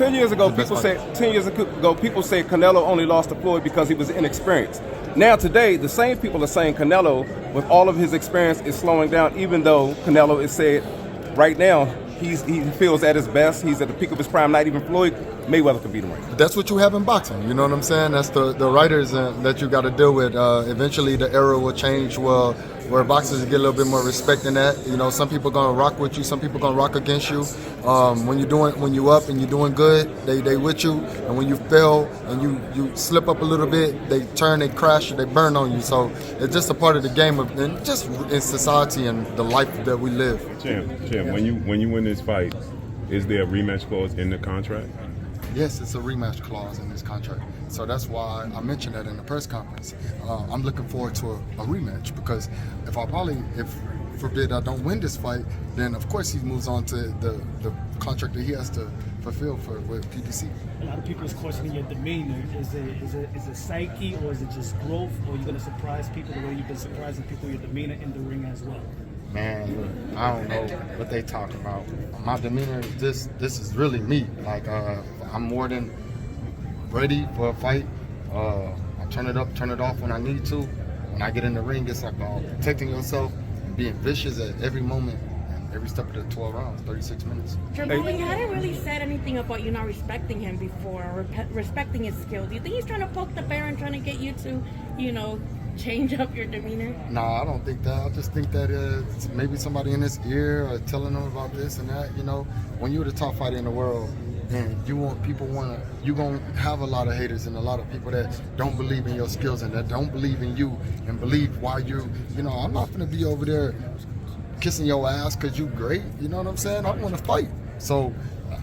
10 years ago, people said Canelo only lost to Floyd because he was inexperienced. Now today, the same people are saying Canelo, with all of his experience, is slowing down, even though Canelo is said right now he feels at his best. He's at the peak of his prime. Not even Floyd Mayweather can beat him right now. That's what you have in boxing. You know what I'm saying? That's the writers that you got to deal with. Eventually, the era will change where boxers get a little bit more respect in that. You know, some people gonna rock with you, some people gonna rock against you. When you up and you're doing good, they with you, and when you fail and you slip up a little bit, they turn, they crash, they burn on you. So it's just a part of the game of, and just in society and the life that we live. Champ, when you win this fight, is there a rematch clause in the contract? Yes, it's a rematch clause in this contract. So that's why I mentioned that in the press conference. I'm looking forward to a rematch, because if forbid I don't win this fight, then of course he moves on to the contract that he has to fulfill with PBC. A lot of people is questioning your demeanor. Is it psyche, or is it just growth, or are you going to surprise people the way you've been surprising people with your demeanor in the ring as well? Man, look, I don't know what they talking about. My demeanor, this is really me. Like, I'm more than ready for a fight. I turn it up, turn it off when I need to. When I get in the ring, it's like protecting yourself and being vicious at every moment and every step of the 12 rounds, 36 minutes. Jermell, you hadn't really said anything about you not respecting him before, or respecting his skill. Do you think he's trying to poke the bear and trying to get you to, change up your demeanor? No, I don't think that. I just think that maybe somebody in his ear or telling them about this and that. When you're the top fighter in the world, and you're gonna have a lot of haters and a lot of people that don't believe in your skills and that don't believe in you and believe why I'm not gonna be over there kissing your ass because you great. You know what I'm saying? I want to fight. So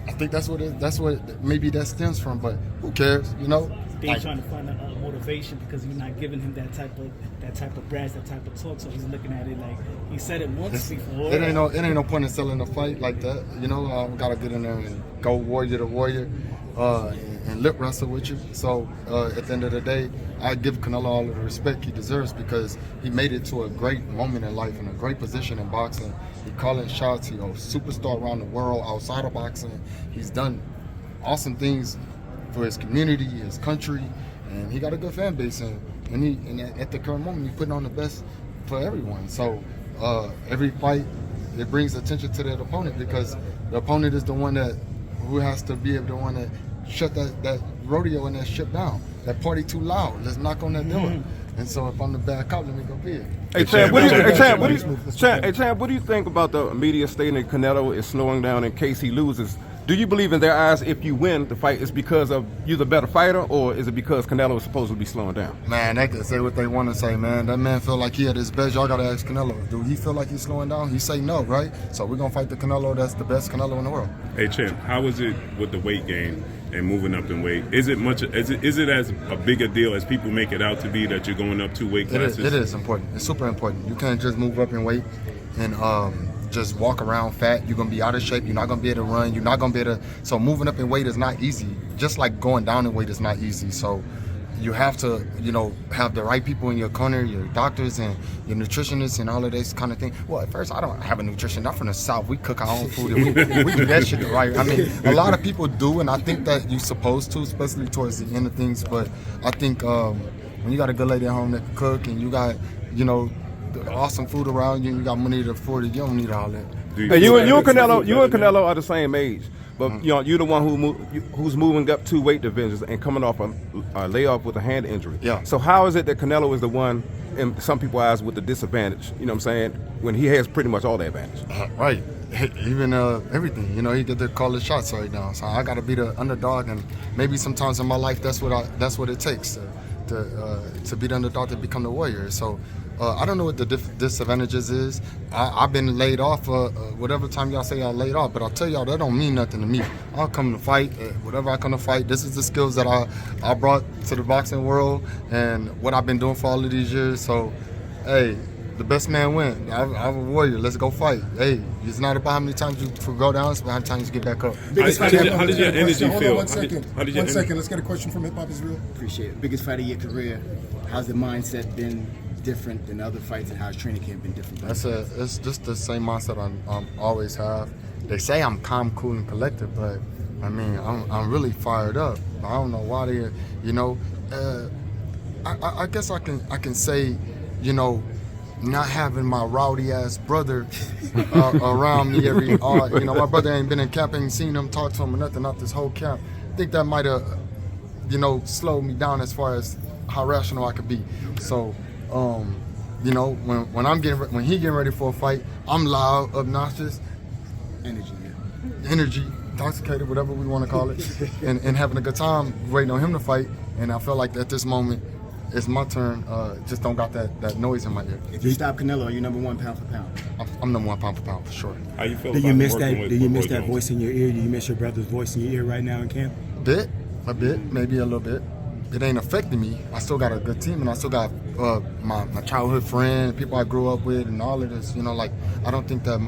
I think that's what maybe that stems from. But who cares? They're trying to find a motivation because you're not giving him that type of brass, that type of talk. So he's looking at it like he said it once before. It ain't no point in selling a fight like that. I gotta get in there and go warrior to warrior and lip wrestle with you. So at the end of the day, I give Canelo all of the respect he deserves, because he made it to a great moment in life and a great position in boxing. He calling shots. He's a superstar around the world outside of boxing. He's done awesome things for his community, his country, and he got a good fan base, and at the current moment he's putting on the best for everyone. So every fight, it brings attention to that opponent, because the opponent is the one who has to be the one that shut that rodeo and that shit down. That party too loud. Let's knock on that door. And so if I'm the bad cop, let me go be it. Hey, Champ, what do you think about the media stating that Canelo is slowing down in case he loses? Do you believe in their eyes, if you win the fight, it's because of you the better fighter, or is it because Canelo is supposed to be slowing down? Man, they can say what they want to say, man. That man feel like he at his best. Y'all got to ask Canelo. Do he feel like he's slowing down? He say no, right? So we're going to fight the Canelo that's the best Canelo in the world. Hey, Champ, how is it with the weight gain and moving up in weight? Is it as a bigger deal as people make it out to be, that you're going up 2 weight classes? It is important. It's super important. You can't just move up in weight and just walk around fat. You're gonna be out of shape. You're not gonna be able to run. You're not gonna be able to. So moving up in weight is not easy. Just like going down in weight is not easy. So you have to, have the right people in your corner, your doctors and your nutritionists and all of this kind of thing. Well, at first I don't have a nutrition. I'm from the South. We cook our own food. And we do that shit right. I mean, a lot of people do, and I think that you're supposed to, especially towards the end of things. But I think when you got a good lady at home that can cook, and you got, awesome food around you, and you got money to afford it, you don't need all that. Hey, you and Canelo are the same age, but you're the one who's moving up 2 weight divisions and coming off a layoff with a hand injury. Yeah. So how is it that Canelo is the one, in some people's eyes, with the disadvantage? You know what I'm saying? When he has pretty much all the advantage. Right. Even everything. He get to call the shots right now. So I got to be the underdog, and maybe sometimes in my life that's what it takes to be the underdog, to become the warrior. So I don't know what the disadvantages is. I've been laid off whatever time y'all say I laid off, but I'll tell y'all that don't mean nothing to me. I'll come to fight, whatever I come to fight. This is the skills that I brought to the boxing world and what I've been doing for all of these years. So, hey, the best man win. I'm a warrior. Let's go fight. Hey, it's not about how many times you go down, it's about how many times you get back up. How did your energy feel? One second. Let's get a question from Hip Hop Israel. Appreciate it. Biggest fight of your career. How's the mindset been different than other fights, and how's training camp been different? It's just the same mindset I always have. They say I'm calm, cool, and collected, but I mean, I'm really fired up. I don't know why they, you know, I guess I can say, you know, not having my rowdy ass brother around me every, you know, my brother ain't been in camp, ain't seen him, talk to him or nothing, not this whole camp. I think that might have, you know, slowed me down as far as how rational I could be. So, you know, when he getting ready for a fight, I'm loud, obnoxious, energy, intoxicated, whatever we want to call it, and having a good time waiting on him to fight. And I felt like at this moment, it's my turn. Just don't got that noise in my ear. If you stop Canelo, are you #1 pound for pound? I'm number 1 pound for pound for sure. How you feel? Do about you miss working that? with Do you Roy miss that Jones? voice in your ear? Do you miss your brother's voice in your ear right now in camp? A bit, maybe a little bit. It ain't affecting me. I still got a good team, and I still got my childhood friend, people I grew up with, and all of this. You know, like I don't think that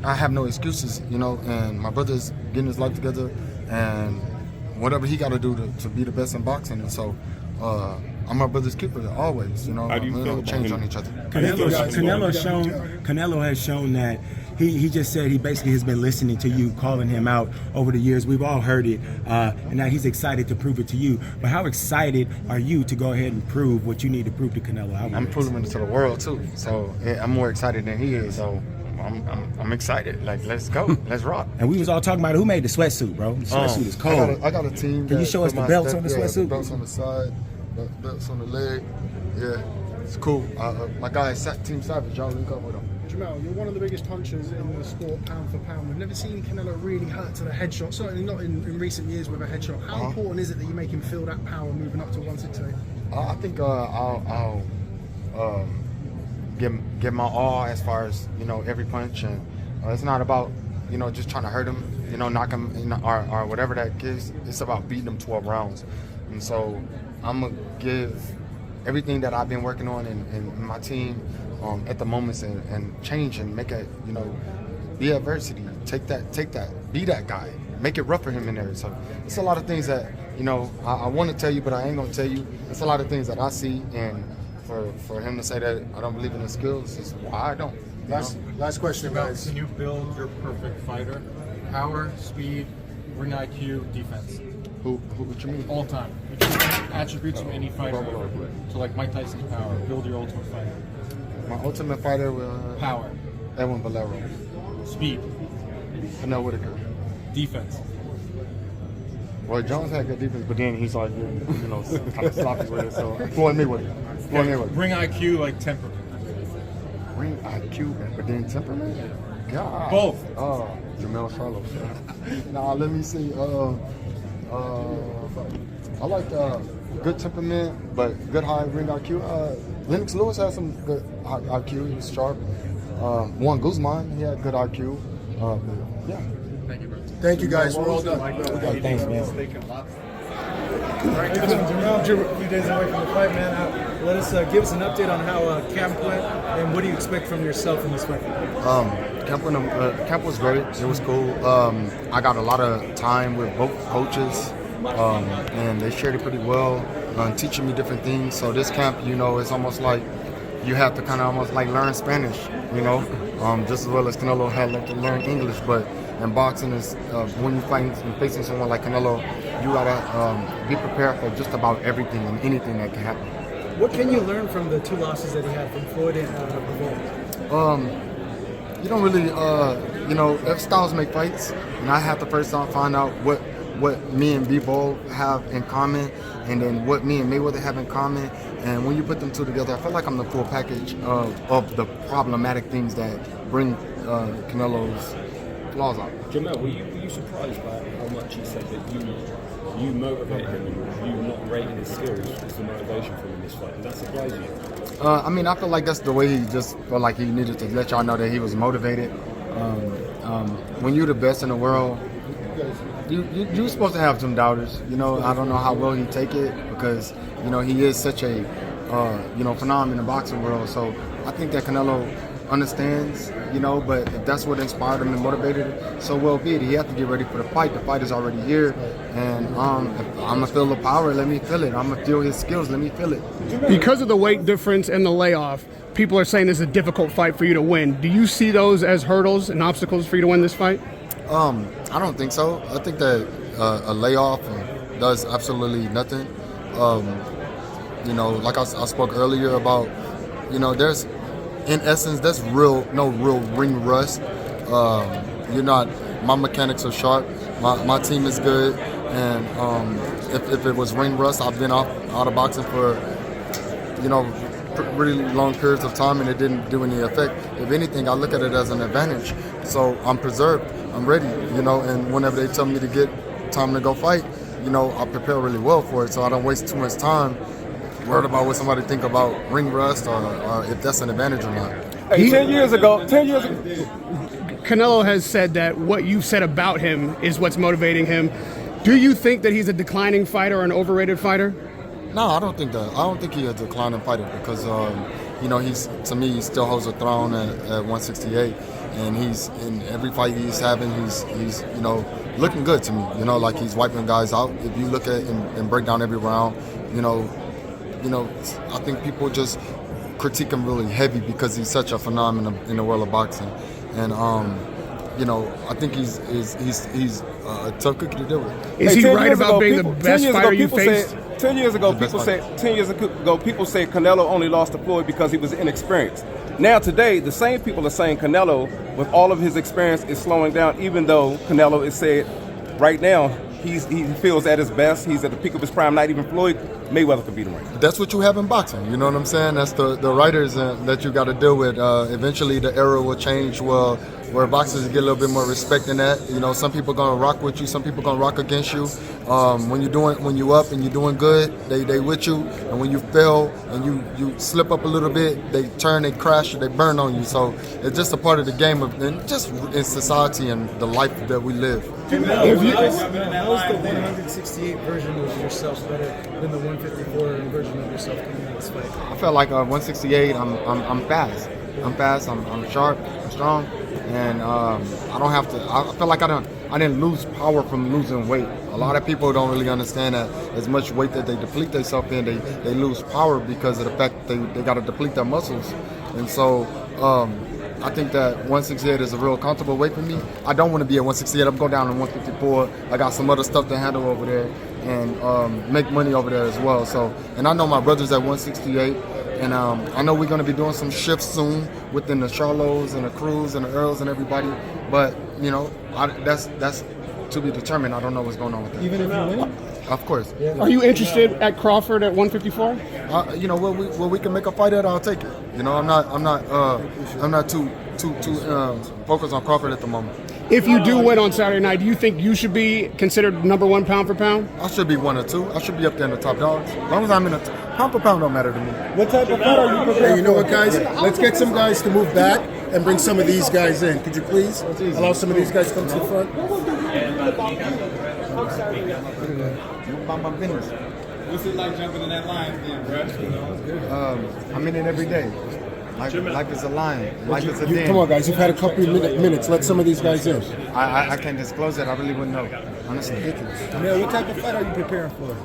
I have no excuses. You know, and my brother's getting his life together, and whatever he got to do to be the best in boxing, and so. I'm my brother's keeper always, you know. How do you we feel don't change about on each other. Canelo has shown that he just said he basically has been listening to you, calling him out over the years. We've all heard it, and now he's excited to prove it to you. But how excited are you to go ahead and prove what you need to prove to Canelo Alvarez? I'm proving it to the world too, so yeah, I'm more excited than he is. So I'm excited. Like, let's go, let's rock. And we was all talking about who made the sweatsuit, bro. The sweatsuit is cold. I got a team. Can you show us the belts on the sweatsuit? Belts on the side, belts on the leg. Yeah, it's cool. My guy is Team Savage. Y'all link up with him. Jermell, you're one of the biggest punchers in the sport, pound for pound. We've never seen Canelo really hurt to the headshot, certainly not in recent years with a headshot. How important is it that you make him feel that power moving up to 168? I think I'll give my all as far as, you know, every punch, and it's not about, you know, just trying to hurt him, you know, knock him, you know, or whatever that is. It's about beating him 12 rounds, and so I'm gonna give everything that I've been working on in my team at the moments and change and make it, you know, be adversity. Take that, be that guy. Make it rough for him in there. So it's a lot of things that, you know, I want to tell you, but I ain't gonna tell you. It's a lot of things that I see, and for him to say that I don't believe in his skills is why I don't. Last question, guys. Can you build your perfect fighter? Power, speed, ring IQ, defense. Who what you mean? All time. Attributes from any fighter ever. So like Mike Tyson's power. Build your ultimate fighter. My ultimate fighter will Power. Edwin Valero. Speed. Canelo Whitaker. Defense. Roy Jones had good defense, but then he's like, you know, kind of sloppy with it. So Floyd Mayweather. Ring IQ like temperament. Ring IQ, but then temperament. God. Both. Jermell Charlo. Nah, let me see. I like good temperament, but good high ring IQ. Lennox Lewis has some good high IQ. He was sharp. Juan Guzman, he had good IQ. Yeah. Thank you, bro. Thank you, guys. We're all done. Thanks, man. Jermell, a few days away from the fight, man. Let us give us an update on how camp went, and what do you expect from yourself in this fight? Camp was great. It was cool. I got a lot of time with both coaches, and they shared it pretty well, teaching me different things. So this camp, you know, it's almost like you have to kind of almost like learn Spanish, you know, just as well as Canelo had to learn English. But in boxing, is when you're facing someone like Canelo, you gotta be prepared for just about everything and anything that can happen. What can you learn from the two losses that he had from Floyd and Mayweather? You don't really, you know, styles make fights, and I have to first find out what me and B-Ball have in common, and then what me and Mayweather have in common. And when you put them two together, I feel like I'm the full package of the problematic things that bring Canelo's flaws out. Jermell, were you surprised by how much he said that you motivated him, and you not rating his skills as the motivation for him in this fight? Did that surprise you? I mean, I feel like that's the way he just felt like he needed to let y'all know that he was motivated. When you're the best in the world, you're supposed to have some doubters. You know, I don't know how well he take it, because, you know, he is such a you know, phenomenon in the boxing world. So I think that Canelo understands, you know, but if that's what inspired him and motivated him, so well be it. He has to get ready for the fight. The fight is already here, and if I'm gonna feel the power, let me feel it. I'm gonna feel his skills, let me feel it. Because of the weight difference and the layoff, people are saying this is a difficult fight for you to win. Do you see those as hurdles and obstacles for you to win this fight? I don't think so. I think that a layoff does absolutely nothing. Like I spoke earlier about, there's, in essence, there's no real ring rust. My mechanics are sharp. My team is good. And if it was ring rust, I've been out of boxing for, really long periods of time, and it didn't do any effect. If anything, I look at it as an advantage. So I'm preserved. I'm ready, and whenever they tell me to get time to go fight, I prepare really well for it, so I don't waste too much time worried about what somebody think about ring rust or if that's an advantage or not. Hey, 10 years ago, Canelo has said that what you said about him is what's motivating him. Do you think that he's a declining fighter or an overrated fighter? No, I don't think that. I don't think he's a declining fighter because, to me, he still holds a throne at 168. And he's in every fight he's having, he's looking good to me. Like he's wiping guys out. If you look at and break down every round, I think people just critique him really heavy because he's such a phenomenon in the world of boxing. And I think he's a tough cookie to deal with. Is he right about being the best fighter you faced? 10 years ago, people said Canelo only lost to Floyd because he was inexperienced. Now today, the same people are saying Canelo, with all of his experience, is slowing down, even though Canelo is said right now he feels at his best. He's at the peak of his prime. Not even Floyd Mayweather could beat him right now. That's what you have in boxing. You know what I'm saying? That's the writers that you got to deal with. Eventually, the era will change where boxers get a little bit more respect in that. Some people gonna rock with you, some people gonna rock against you. When you up and you're doing good, they with you, and when you fail and you slip up a little bit, they turn, they crash, they burn on you. So it's just a part of the game and just in society and the life that we live. How is the 168 version of yourself better than the 154 version of yourself coming in this fight? I felt like 168. I'm fast. I'm sharp. I'm strong. And I don't have to. I feel like I didn't lose power from losing weight. A lot of people don't really understand that as much weight that they deplete themselves in, they lose power because of the fact that they got to deplete their muscles. And so I think that 168 is a real comfortable weight for me. I don't want to be at 168. I'm going down to 154. I got some other stuff to handle over there and make money over there as well. So, and I know my brother's at 168. And I know we're going to be doing some shifts soon within the Charlos and the Cruz and the Earls and everybody. But, that's to be determined. I don't know what's going on with that. Even if you win? Of course. Yeah. Are you interested at Crawford at 154? Where we can make a fight at, I'll take it. I'm not too focused on Crawford at the moment. If you do win on Saturday night, do you think you should be considered number one pound for pound? I should be 1 or 2. I should be up there in the top dogs. As long as I'm in the pound for pound, don't matter to me. What type of fight are you prepared for? You know what, guys? Let's get some guys to move back and bring some of these guys in. Could you please allow some of these guys to come to the front? My business. What's it like jumping in that line then, bro? I'm in it every day. Life is a lion. Life is a den. Come on, guys. You've had a couple of minutes. Let some of these guys in. I can't disclose that. I really wouldn't know. Honestly. Man, what type of fight are you preparing for?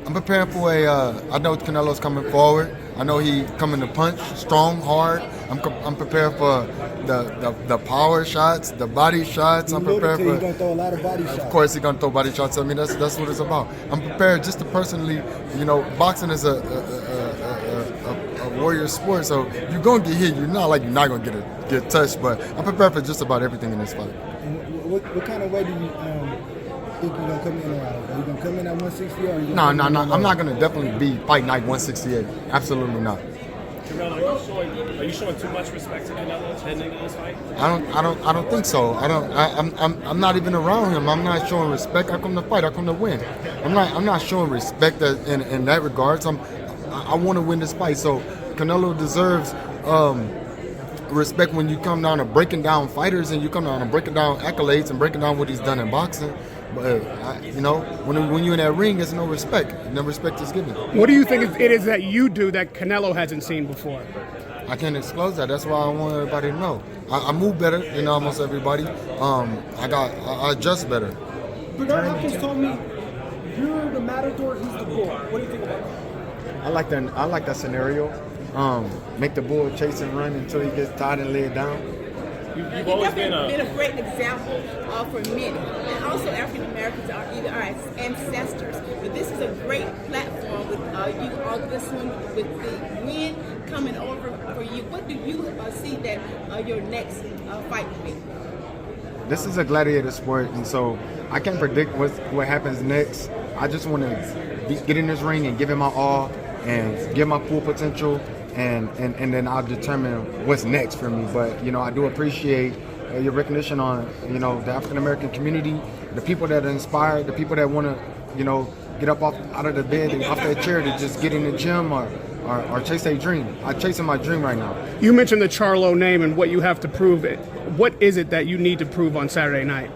I'm preparing for I know Canelo's coming forward. I know he coming to punch, strong, hard. I'm prepared for the power shots, the body shots. I'm prepared for. He's gonna throw a lot of body shots. Of course, he's gonna throw body shots. I mean, that's what it's about. I'm prepared just to personally, boxing is a warrior sport, so you're gonna get hit. You're not gonna get touched, but I'm prepared for just about everything in this fight. And what kind of way do you think you're gonna come in around? Are you gonna come in at 160 or are you? No. I'm not gonna definitely be fighting like 168. Absolutely not. Are you showing too much respect to Canelo heading into this fight? I don't think so. I'm not even around him. I'm not showing respect. I come to fight. I come to win. I'm not showing respect in that regards. I want to win this fight. So Canelo deserves respect when you come down to breaking down fighters and you come down to breaking down accolades and breaking down what he's done in boxing. But when you're in that ring, there's no respect. No respect is given. What do you think it is that you do that Canelo hasn't seen before? I can't disclose that. That's why I want everybody to know. I move better than almost everybody. I adjust better. But Akhi told me you're the matador, he's the bull. What do you think about that? I like that scenario. Make the bull chase and run until he gets tired and lay it down. You've always been a great example for many, and also African Americans are either our ancestors. But this is a great platform with you all listening, with the win coming over for you. What do you see that your next fight will be? This is a gladiator sport, and so I can't predict what happens next. I just want to get in this ring and give it my all and give my full potential, and then I'll determine what's next for me. But I do appreciate your recognition on the African American community, the people that are inspired, the people that want to get up out of the bed and off that chair to just get in the gym or chase their dream. I'm chasing my dream right now. You mentioned the Charlo name and what you have to prove. What is it that you need to prove on Saturday night?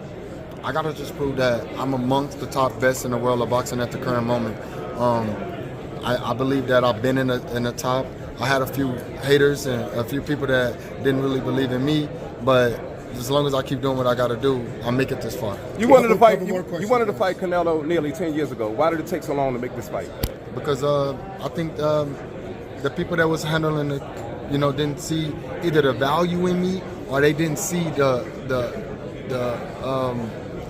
I gotta just prove that I'm amongst the top best in the world of boxing at the current moment. I believe that I've been in the top. I had a few haters and a few people that didn't really believe in me, but as long as I keep doing what I gotta do, I'll make it this far. You wanted to fight. You wanted to fight Canelo nearly 10 years ago. Why did it take so long to make this fight? Because I think the people that was handling it, didn't see either the value in me, or they didn't see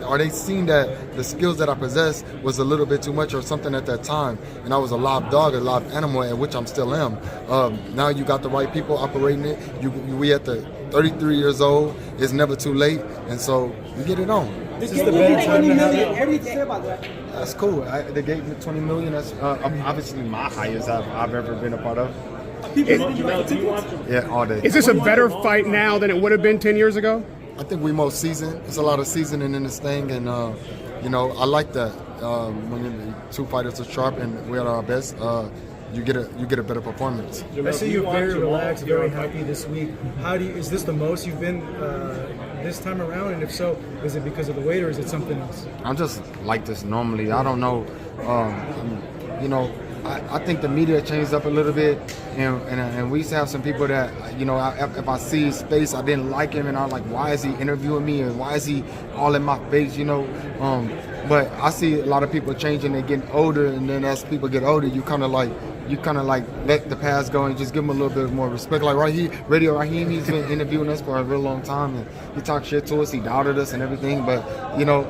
or they seen that the skills that I possessed was a little bit too much or something at that time, and I was a live dog, a live animal, and which I'm still am. Now you got the right people operating it. We at the 33 years old. It's never too late, and so we get it on. This is the better time to have it. That's cool. They gave me $20 million. That's obviously my highest I've ever been a part of. Yeah, all day. Is this a better fight now than it would have been 10 years ago? I think we most seasoned. There's a lot of seasoning in this thing, and I like that. When the two fighters are sharp and we're at our best, you get a better performance. I see you very relaxed, very happy this week. Is this the most you've been this time around? And if so, is it because of the weight or is it something else? I'm just like this normally. I don't know. I think the media changed up a little bit, and we used to have some people that, if I see his face, I didn't like him, and I'm like, why is he interviewing me, and why is he all in my face, But I see a lot of people changing, they're getting older, and then as people get older, you kind of like let the past go and just give them a little bit more respect. Like Radio Raheem, he's been interviewing us for a real long time, and he talked shit to us, he doubted us and everything, but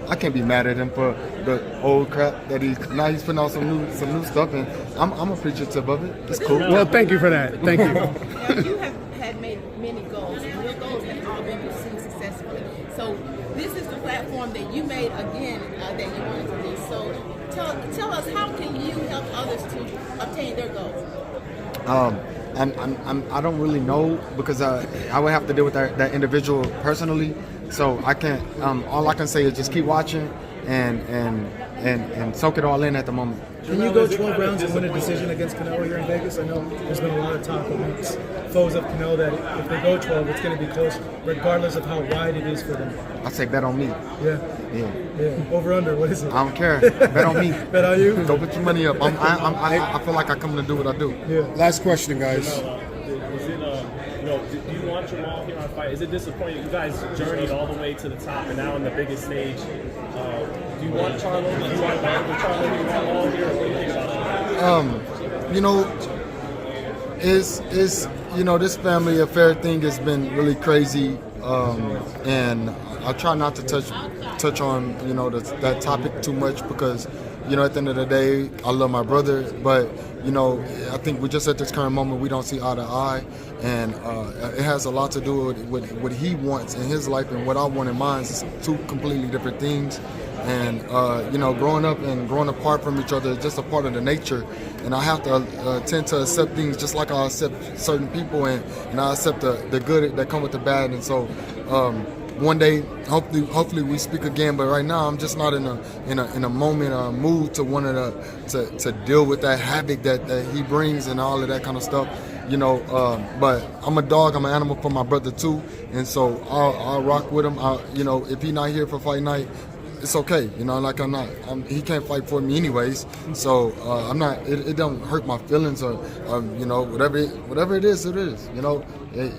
I can't be mad at him for the old crap that he's putting out some new stuff, and I'm appreciative of it. It's cool. Well, thank you for that. Thank you. Now, you have made many goals, and your goals have all been pursued successfully. So this is the platform that you made again that you wanted to do. So tell us, how can you help others to obtain their goals? I don't really know, because I would have to deal with that individual personally. So I can't. All I can say is just keep watching and soak it all in at the moment. Can you go 12 rounds and win a decision against Canelo here in Vegas? I know there's been a lot of talk amongst foes of Canelo that if they go 12, it's going to be close, regardless of how wide it is for them. I say bet on me. Yeah. Over under, what is it? I don't care. Bet on me. Bet on you? Go put your money up. I feel like I come to do what I do. Yeah. Last question, guys. Do you want Jermell here on fight? Is it disappointing? You guys journeyed all the way to the top, and now on the biggest stage. Do you want Charlo? Do you want Charlo to all here? What do you think about this family affair thing has been really crazy, and I try not to touch on that topic too much, because at the end of the day, I love my brother, but I think we just at this current moment we don't see eye to eye, and it has a lot to do with what he wants in his life and what I want in mine. It's two completely different things, and growing up and growing apart from each other is just a part of the nature, and I have to tend to accept things just like I accept certain people, and I accept the good that come with the bad, and so. One day, hopefully we speak again. But right now, I'm just not in a moment or mood to want to deal with that havoc that he brings and all of that kind of stuff. But I'm a dog. I'm an animal for my brother too, and so I'll rock with him. If he's not here for fight night, it's okay. He can't fight for me anyways. So I'm not. It don't hurt my feelings or whatever it is, it is.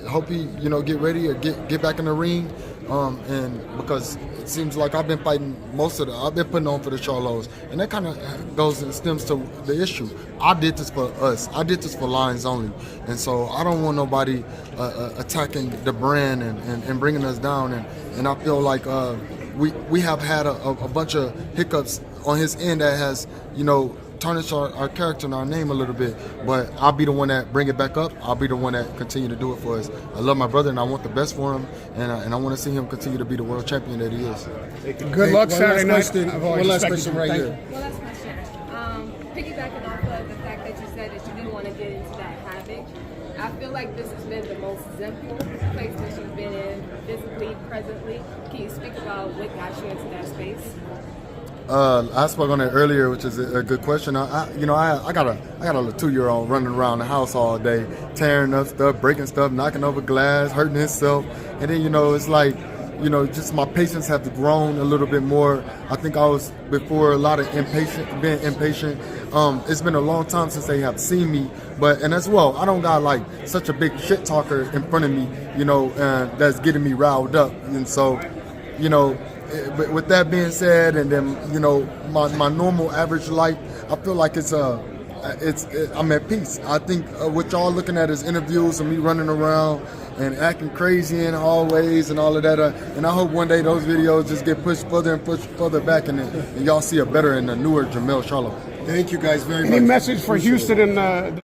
Hope he get ready or get back in the ring. And because it seems like I've been fighting I've been putting on for the Charlos, and that kind of goes and stems to the issue. I did this for us. I did this for Lions only, and so I don't want nobody attacking the brand and bringing us down. And I feel like we have had a bunch of hiccups on his end that has, tarnish our character and our name a little bit, but I'll be the one that bring it back up. I'll be the one that continue to do it for us. I love my brother and I want the best for him, and I want to see him continue to be the world champion that he is. Good luck Saturday night. One last question right here. One last question. Piggybacking off of the fact that you said that you didn't want to get into that havoc, I feel like this has been the most simple place that you've been in physically, presently. Can you speak about what got you into that space? I spoke on it earlier, which is a good question. I got a little 2-year-old running around the house all day, tearing up stuff, breaking stuff, knocking over glass, hurting himself, and then it's like, just my patience have grown a little bit more. I think I was before a lot of being impatient. It's been a long time since they have seen me, and as well, I don't got like such a big shit talker in front of me, that's getting me riled up, and so, But with that being said, and then my normal average life, I feel like I'm at peace. I think what y'all looking at is interviews of me running around and acting crazy in hallways and all of that. And I hope one day those videos just get pushed further and pushed further back, and y'all see a better and a newer Jermell Charlo. Thank you guys very much. Any message for Houston and